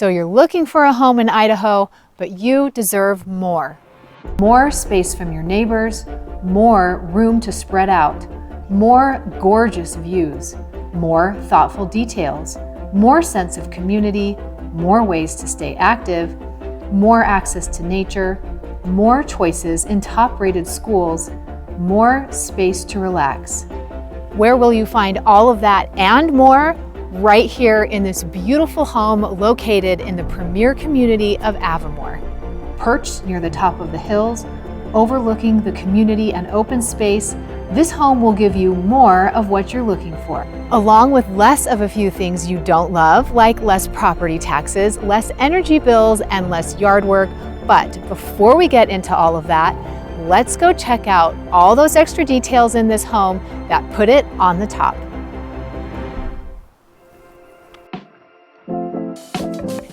So you're looking for a home in Idaho, but you deserve more. More space from your neighbors, more room to spread out, more gorgeous views, more thoughtful details, more sense of community, more ways to stay active, more access to nature, more choices in top-rated schools, more space to relax. Where will you find all of that and more? Right here in this beautiful home located in the premier community of Avimor. Perched near the top of the hills, overlooking the community and open space, this home will give you more of what you're looking for, along with less of a few things you don't love, like less property taxes, less energy bills, and less yard work. But before we get into all of that, let's go check out all those extra details in this home that put it on the top.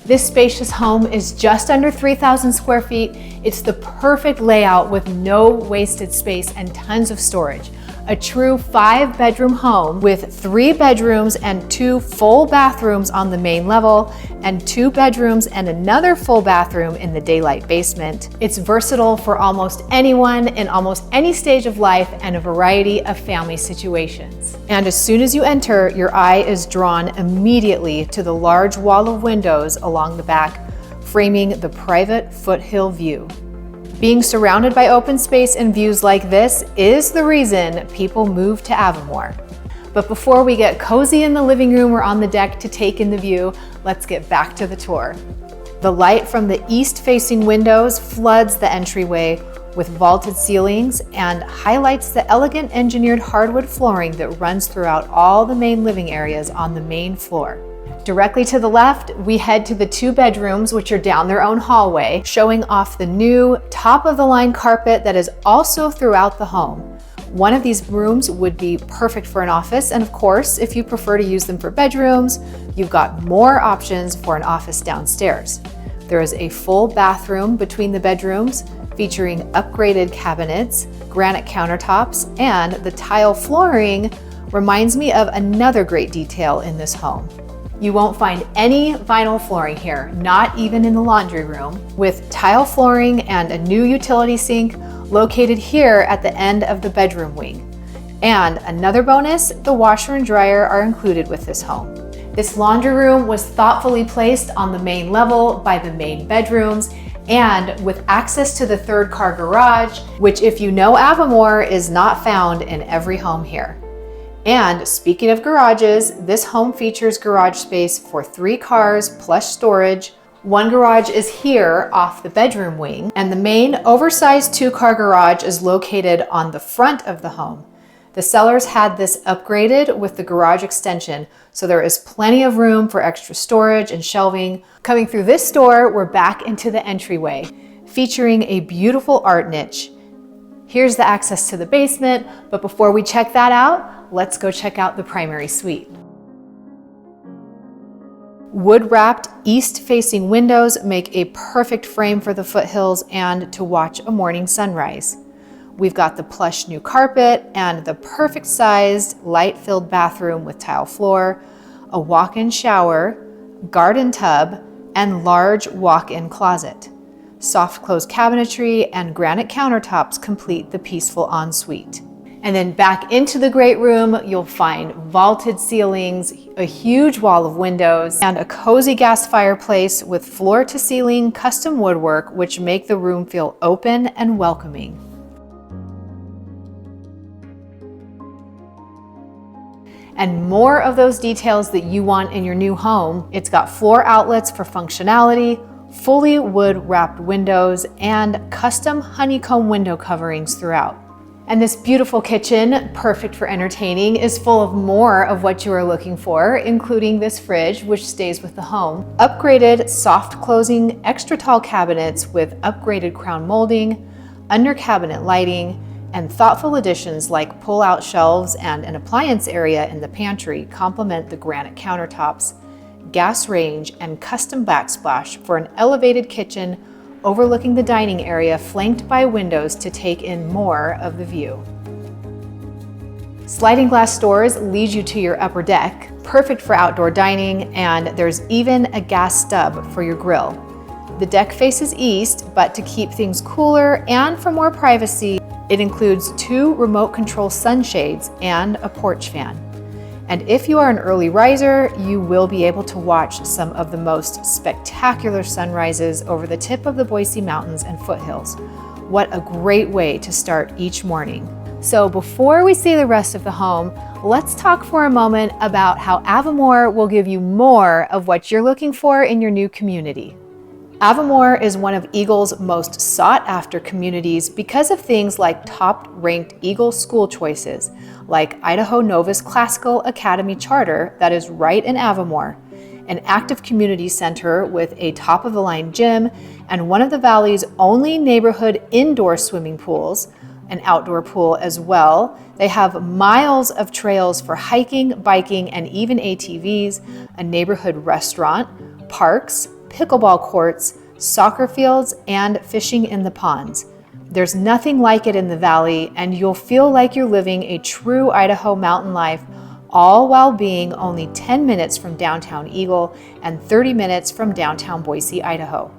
This spacious home is just under 3,000 square feet. It's the perfect layout with no wasted space and tons of storage. A true 5-bedroom home with 3 bedrooms and 2 full bathrooms on the main level and 2 bedrooms and another full bathroom in the daylight basement. It's versatile for almost anyone in almost any stage of life and a variety of family situations. And as soon as you enter, your eye is drawn immediately to the large wall of windows along the back, framing the private foothill view. Being surrounded by open space and views like this is the reason people move to Avimor. But before we get cozy in the living room or on the deck to take in the view, let's get back to the tour. The light from the east-facing windows floods the entryway with vaulted ceilings and highlights the elegant engineered hardwood flooring that runs throughout all the main living areas on the main floor. Directly to the left, we head to the 2 bedrooms, which are down their own hallway, showing off the new top-of-the-line carpet that is also throughout the home. One of these rooms would be perfect for an office, and of course, if you prefer to use them for bedrooms, you've got more options for an office downstairs. There is a full bathroom between the bedrooms, featuring upgraded cabinets, granite countertops, and the tile flooring reminds me of another great detail in this home. You won't find any vinyl flooring here, not even in the laundry room, with tile flooring and a new utility sink located here at the end of the bedroom wing. And another bonus, the washer and dryer are included with this home. This laundry room was thoughtfully placed on the main level by the main bedrooms and with access to the 3rd car garage, which if you know Avimor is not found in every home here. And speaking of garages, this home features garage space for 3 cars plus storage. 1 garage is here off the bedroom wing, and the main oversized 2-car garage is located on the front of the home. The sellers had this upgraded with the garage extension, so there is plenty of room for extra storage and shelving. Coming through this door, we're back into the entryway, featuring a beautiful art niche. Here's the access to the basement, but before we check that out, let's go check out the primary suite. Wood-wrapped east-facing windows make a perfect frame for the foothills and to watch a morning sunrise. We've got the plush new carpet and the perfect-sized, light-filled bathroom with tile floor, a walk-in shower, garden tub, and large walk-in closet. Soft close cabinetry and granite countertops complete the peaceful ensuite. And then back into the great room, you'll find vaulted ceilings, a huge wall of windows, and a cozy gas fireplace with floor-to-ceiling custom woodwork, which make the room feel open and welcoming. And more of those details that you want in your new home. It's got floor outlets for functionality, fully wood-wrapped windows, and custom honeycomb window coverings throughout. And this beautiful kitchen, perfect for entertaining, is full of more of what you are looking for, including this fridge, which stays with the home, upgraded soft closing extra tall cabinets with upgraded crown molding, under cabinet lighting, and thoughtful additions like pull-out shelves and an appliance area in the pantry complement the granite countertops, gas range, and custom backsplash for an elevated kitchen overlooking the dining area flanked by windows to take in more of the view. Sliding glass doors lead you to your upper deck, perfect for outdoor dining, and there's even a gas stub for your grill. The deck faces east, but to keep things cooler and for more privacy, it includes 2 remote control sunshades and a porch fan. And if you are an early riser, you will be able to watch some of the most spectacular sunrises over the tip of the Boise Mountains and foothills. What a great way to start each morning. So before we see the rest of the home, let's talk for a moment about how Avimor will give you more of what you're looking for in your new community. Avimor is one of Eagle's most sought-after communities because of things like top-ranked Eagle school choices, like Idaho Nova's Classical Academy Charter that is right in Avimor, an active community center with a top-of-the-line gym, and one of the Valley's only neighborhood indoor swimming pools, an outdoor pool as well. They have miles of trails for hiking, biking, and even ATVs, a neighborhood restaurant, parks, pickleball courts, soccer fields, and fishing in the ponds. There's nothing like it in the Valley, and you'll feel like you're living a true Idaho mountain life, all while being only 10 minutes from downtown Eagle and 30 minutes from downtown Boise, Idaho.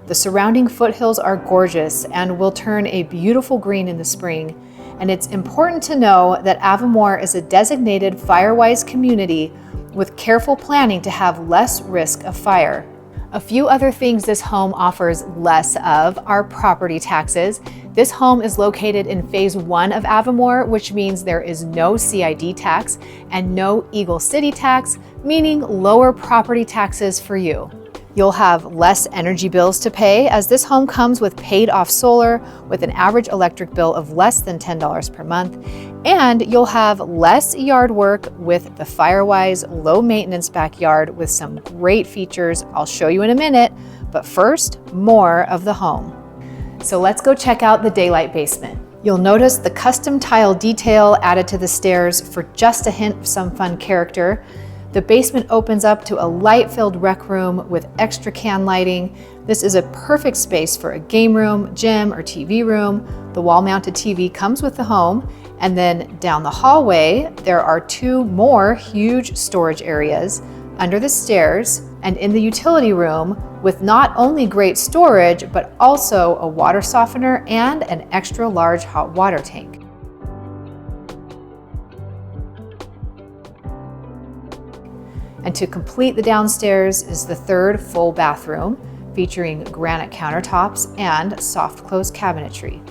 The surrounding foothills are gorgeous and will turn a beautiful green in the spring, and it's important to know that Avimor is a designated fire-wise community with careful planning to have less risk of fire. A few other things this home offers less of are property taxes. This home is located in Phase 1 of Avimor, which means there is no CID tax and no Eagle City tax, meaning lower property taxes for you. You'll have less energy bills to pay as this home comes with paid-off solar with an average electric bill of less than $10 per month, and you'll have less yard work with the Firewise low-maintenance backyard with some great features I'll show you in a minute, but first, more of the home. So let's go check out the daylight basement. You'll notice the custom tile detail added to the stairs for just a hint of some fun character. The basement opens up to a light-filled rec room with extra can lighting. This is a perfect space for a game room, gym, or TV room. The wall-mounted TV comes with the home. And then down the hallway, there are 2 more huge storage areas under the stairs and in the utility room with not only great storage, but also a water softener and an extra large hot water tank. And to complete the downstairs is the 3rd full bathroom, featuring granite countertops and soft close cabinetry.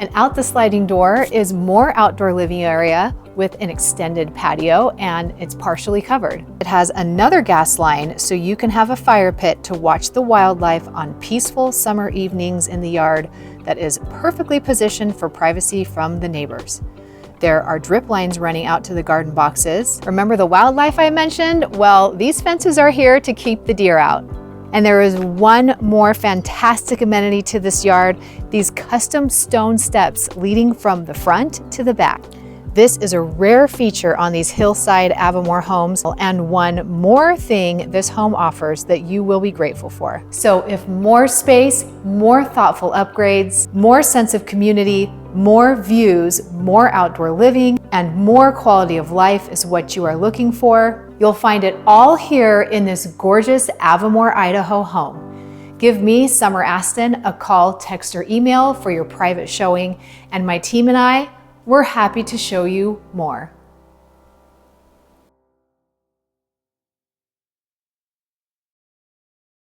And out the sliding door is more outdoor living area with an extended patio, and it's partially covered. It has another gas line so you can have a fire pit to watch the wildlife on peaceful summer evenings in the yard that is perfectly positioned for privacy from the neighbors. There are drip lines running out to the garden boxes. Remember the wildlife I mentioned? Well, these fences are here to keep the deer out. And there is one more fantastic amenity to this yard, these custom stone steps leading from the front to the back. This is a rare feature on these hillside Avimor homes, and one more thing this home offers that you will be grateful for. So if more space, more thoughtful upgrades, more sense of community, more views, more outdoor living, and more quality of life is what you are looking for, you'll find it all here in this gorgeous Avimor, Idaho home. Give me, Summer Aston, a call, text, or email for your private showing, and my team and I, we're happy to show you more.